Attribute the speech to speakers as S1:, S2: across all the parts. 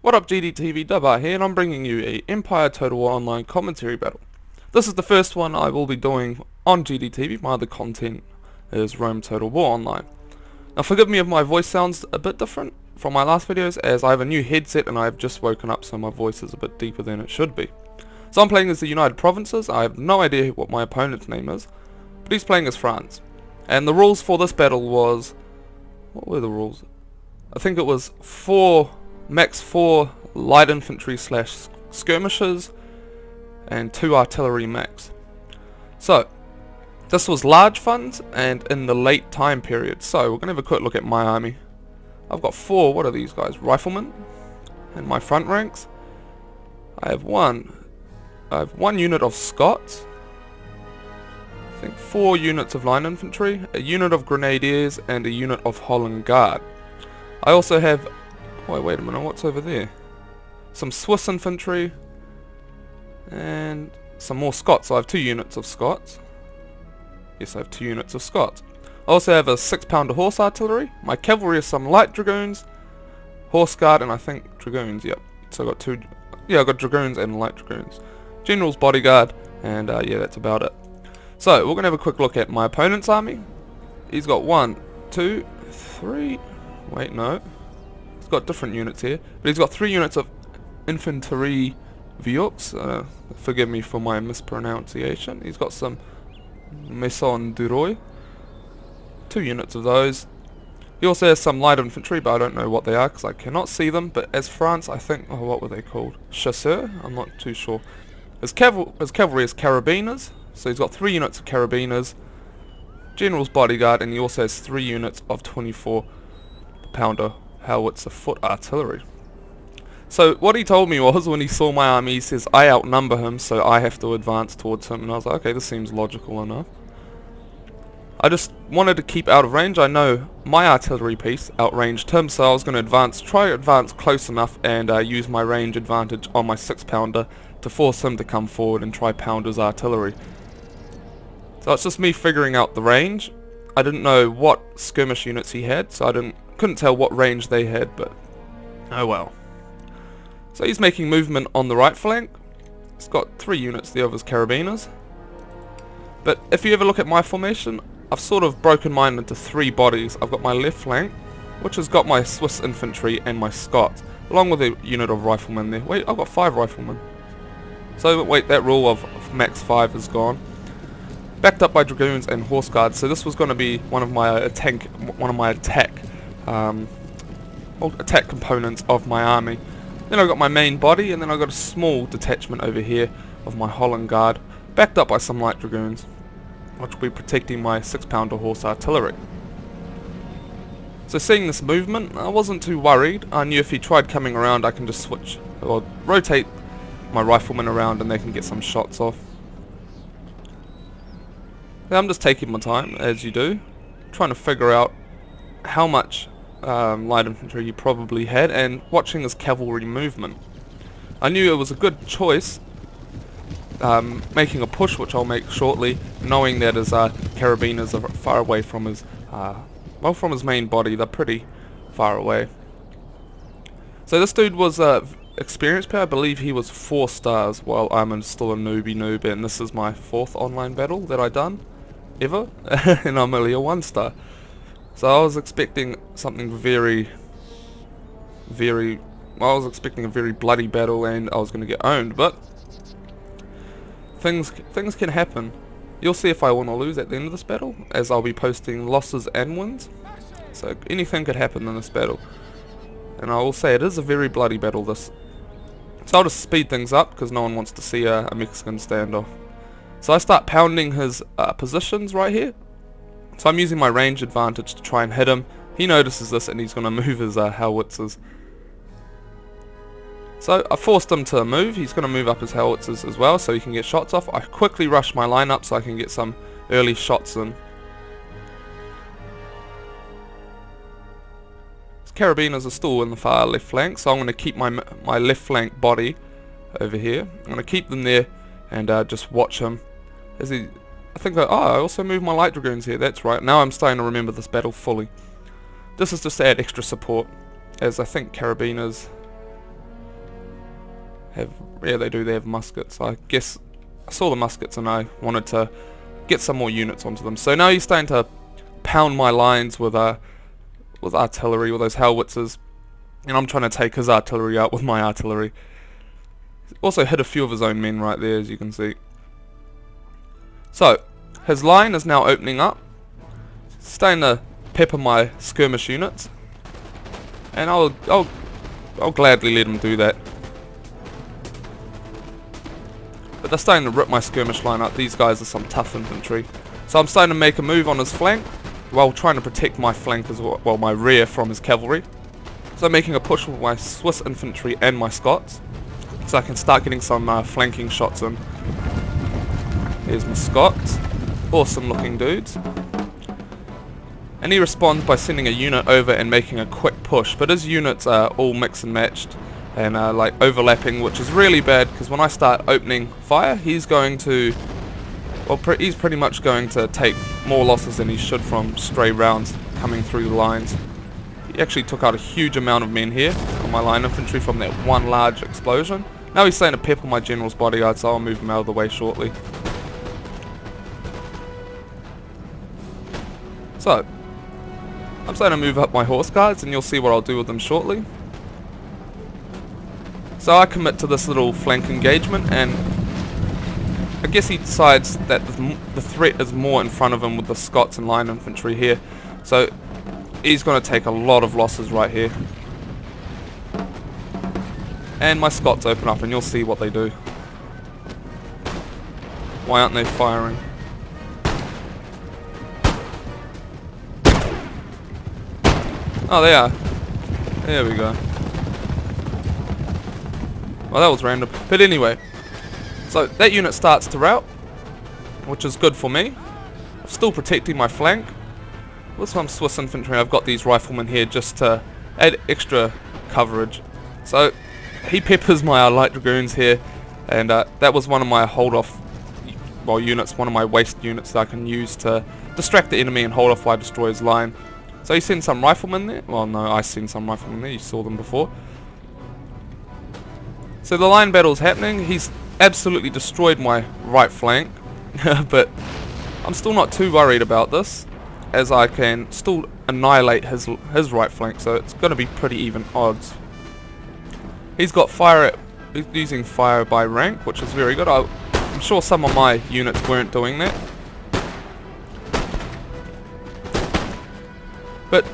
S1: What up, GDTV, Dubbar here, and I'm bringing you a Empire Total War Online commentary battle. This is the first one I will be doing on GDTV. My other content is Rome Total War Online. Now forgive me if my voice sounds a bit different from my last videos, as I have a new headset and I have just woken up, so my voice is a bit deeper than it should be. So I'm playing as the United Provinces. I have no idea what my opponent's name is, but he's playing as France. And the rules for this battle was... what were the rules? I think it was max 4 light infantry slash skirmishers and 2 artillery max. So this was large funds and in the late time period. So we're going to have a quick look at my army. I've got 4, what are these guys, riflemen in my front ranks. I have one unit of Scots, I think 4 units of line infantry, a unit of grenadiers and a unit of Holland Guard. I also have, wait a minute, what's over there? Some Swiss infantry and some more Scots. So I have 2 units of Scots. Yes, I have 2 units of Scots. I also have a 6-pounder horse artillery. My cavalry is some light dragoons, horse guard, and I think dragoons. Yep. So I got 2. Yeah, I got dragoons and light dragoons. General's bodyguard, and yeah, that's about it. So we're gonna have a quick look at my opponent's army. He's got 1, 2, 3. Wait, no. He's got different units here, but he's got 3 units of infantry Vieux. Forgive me for my mispronunciation. He's got some Maison du Roi, 2 units of those. He also has some light infantry, but I don't know what they are because I cannot see them. But as France, I think, oh, what were they called? Chasseurs? I'm not too sure. His cavalry is carabiners, so he's got 3 units of carabiners, General's bodyguard, and he also has 3 units of 24-pounder howitzer foot artillery. So what he told me was, when he saw my army, he says I outnumber him, so I have to advance towards him, and I was like, okay, this seems logical enough. I just wanted to keep out of range. I know my artillery piece outranged him, so I was going to try to advance close enough and use my range advantage on my 6-pounder to force him to come forward and try pound his artillery. So it's just me figuring out the range. I didn't know what skirmish units he had, so I couldn't tell what range they had, but oh well. So he's making movement on the right flank. He's got 3 units there of his carabiners. But if you ever look at my formation, I've sort of broken mine into 3 bodies. I've got my left flank, which has got my Swiss infantry and my Scots, along with a unit of riflemen there. Wait, I've got 5 riflemen. So wait, that rule of max 5 is gone. Backed up by dragoons and horse guards. So this was going to be one of my attack components of my army. Then I got my main body, and then I got a small detachment over here of my Holland Guard, backed up by some light dragoons, which will be protecting my 6-pounder horse artillery. So seeing this movement, I wasn't too worried. I knew if he tried coming around, I can just switch or rotate my riflemen around and they can get some shots off. Now I'm just taking my time, as you do, trying to figure out how much light infantry he probably had and watching his cavalry movement. I knew it was a good choice making a push, which I'll make shortly, knowing that his carabiners are far away from his from his main body. They're pretty far away. So this dude was experienced player. I believe he was 4 stars, while I'm still a noob, and this is my 4th online battle that I done ever, and I'm only a 1 star. So I was expecting something I was expecting a very bloody battle, and I was going to get owned, but things can happen. You'll see if I win or lose at the end of this battle, as I'll be posting losses and wins. So anything could happen in this battle. And I will say it is a very bloody battle, this. So I'll just speed things up, because no one wants to see a Mexican standoff. So I start pounding his positions right here. So I'm using my range advantage to try and hit him. He notices this and he's going to move his howitzers. So I forced him to move. He's going to move up his howitzers as well so he can get shots off. I quickly rush my line up so I can get some early shots in. His carabiners are still in the far left flank, so I'm going to keep my left flank body over here. I'm going to keep them there and just watch him as he... I also moved my light dragoons here, that's right. Now I'm starting to remember this battle fully. This is just to add extra support, as I think carabiners have, yeah, they do, they have muskets. I guess I saw the muskets and I wanted to get some more units onto them. So now he's starting to pound my lines with artillery, with those howitzers, and I'm trying to take his artillery out with my artillery. Also hit a few of his own men right there, as you can see. So his line is now opening up, starting to pepper my skirmish units, and I'll gladly let him do that. But they're starting to rip my skirmish line up. These guys are some tough infantry. So I'm starting to make a move on his flank while trying to protect my flank as well, my rear, from his cavalry. So I'm making a push with my Swiss infantry and my Scots, so I can start getting some flanking shots in. Here's my Scots. Awesome looking dudes. And he responds by sending a unit over and making a quick push, but his units are all mixed and matched and like overlapping, which is really bad because when I start opening fire, he's going to, well, he's pretty much going to take more losses than he should from stray rounds coming through the lines. He actually took out a huge amount of men here on my line infantry from that one large explosion. Now he's starting to pepper my general's bodyguard, so I'll move him out of the way shortly. So I'm starting to move up my horse guards, and you'll see what I'll do with them shortly. So I commit to this little flank engagement, and I guess he decides that the threat is more in front of him with the Scots and line infantry here. So he's going to take a lot of losses right here. And my Scots open up, and you'll see what they do. Why aren't they firing? Oh, they are. There we go. Well, that was random. But anyway, so that unit starts to rout, which is good for me. I'm still protecting my flank. With some Swiss infantry, I've got these riflemen here just to add extra coverage. So he peppers my light dragoons here, and that was one of my hold-off units, one of my waste units that I can use to distract the enemy and hold off while I destroy his line. So he sends some riflemen there. Well, no, I sent some riflemen there. You saw them before. So the line battle's happening. He's absolutely destroyed my right flank. But I'm still not too worried about this, as I can still annihilate his right flank. So it's going to be pretty even odds. He's got he's using fire by rank, which is very good. I'm sure some of my units weren't doing that. But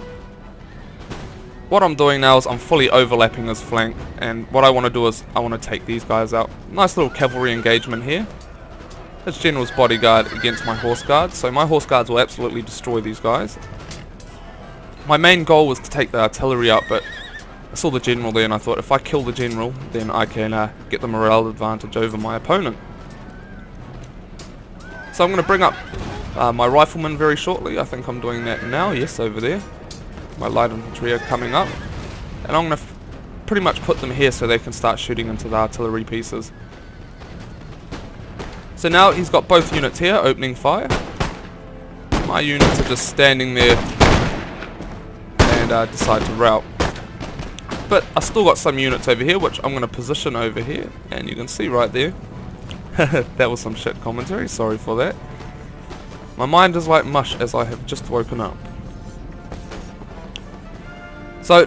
S1: what I'm doing now is I'm fully overlapping his flank, and what I want to do is I want to take these guys out. Nice little cavalry engagement here. His general's bodyguard against my horse guards, so my horse guards will absolutely destroy these guys. My main goal was to take the artillery out, but I saw the general there and I thought if I kill the general, then I can get the morale advantage over my opponent. So I'm going to bring up my riflemen very shortly. I think I'm doing that now. Yes, over there. My light infantry are coming up, and I'm going to pretty much put them here so they can start shooting into the artillery pieces. So now he's got both units here opening fire. My units are just standing there and decide to rout. But I still got some units over here which I'm going to position over here, and you can see right there. That was some shit commentary, sorry for that. My mind is like mush as I have just woken up. So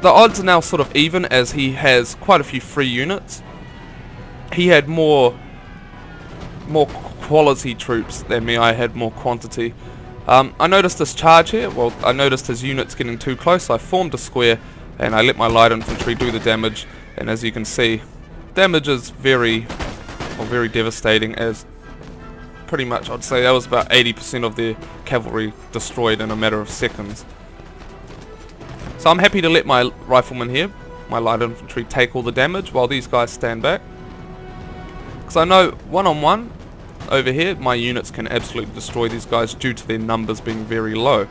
S1: the odds are now sort of even, as he has quite a few free units. He had more quality troops than me. I had more quantity. I noticed this charge here. Well, I noticed his units getting too close. I formed a square and I let my light infantry do the damage, and as you can see, damage is very devastating, as pretty much I'd say that was about 80% of their cavalry destroyed in a matter of seconds. So I'm happy to let my riflemen here, my light infantry, take all the damage while these guys stand back, because I know one-on-one over here my units can absolutely destroy these guys due to their numbers being very low.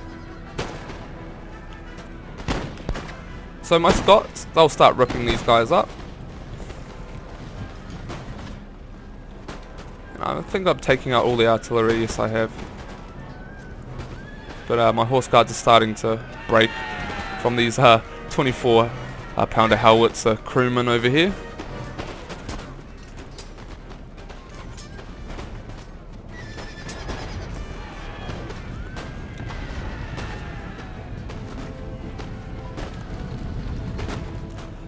S1: So my Scots, they'll start ripping these guys up. I think I'm taking out all the artillery, yes I have. But my horse guards are starting to break from these 24 pounder howitzer crewmen over here.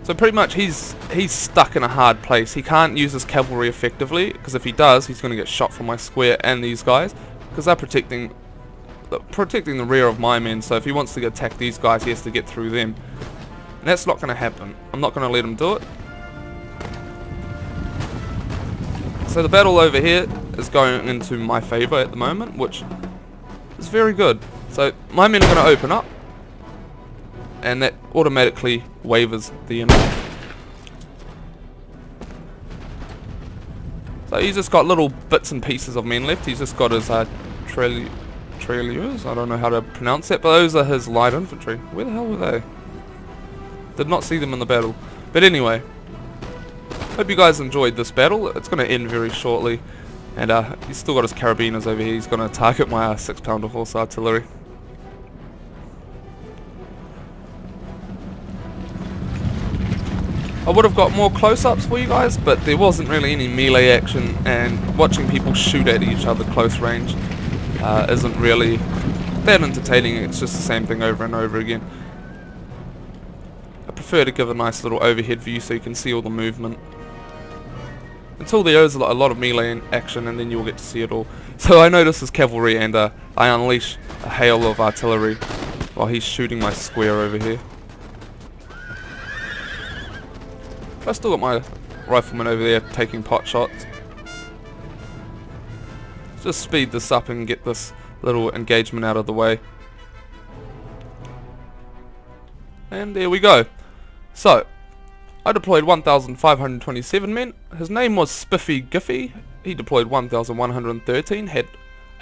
S1: So pretty much he's stuck in a hard place. He can't use his cavalry effectively, because if he does, he's going to get shot from my square and these guys, because they're protecting the rear of my men. So if he wants to attack these guys, he has to get through them, and that's not going to happen. I'm not going to let him do it. So the battle over here is going into my favor at the moment, which is very good. So my men are going to open up, and that automatically wavers the enemy. So he's just got little bits and pieces of men left. He's just got his tirailleurs, I don't know how to pronounce that, but those are his light infantry. Where the hell were they? Did not see them in the battle. But anyway, hope you guys enjoyed this battle. It's going to end very shortly, and he's still got his carabiners over here. He's going to target my 6-pounder horse artillery. I would have got more close-ups for you guys, but there wasn't really any melee action, and watching people shoot at each other close range isn't really that entertaining. It's just the same thing over and over again. I prefer to give a nice little overhead view so you can see all the movement. Until there is a lot of melee action, and then you'll get to see it all. So I notice his cavalry, and I unleash a hail of artillery while he's shooting my square over here. I still got my rifleman over there taking pot shots. Let's just speed this up and get this little engagement out of the way. And there we go. So, I deployed 1,527 men. His name was Spiffy Giffy. He deployed 1,113, had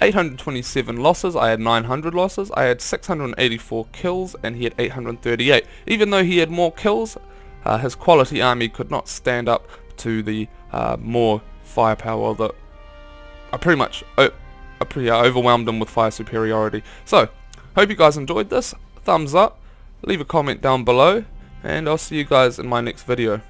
S1: 827 losses. I had 900 losses. I had 684 kills, and he had 838. Even though he had more kills, his quality army could not stand up to the more firepower that I pretty much overwhelmed him with fire superiority. So, hope you guys enjoyed this. Thumbs up, leave a comment down below, and I'll see you guys in my next video.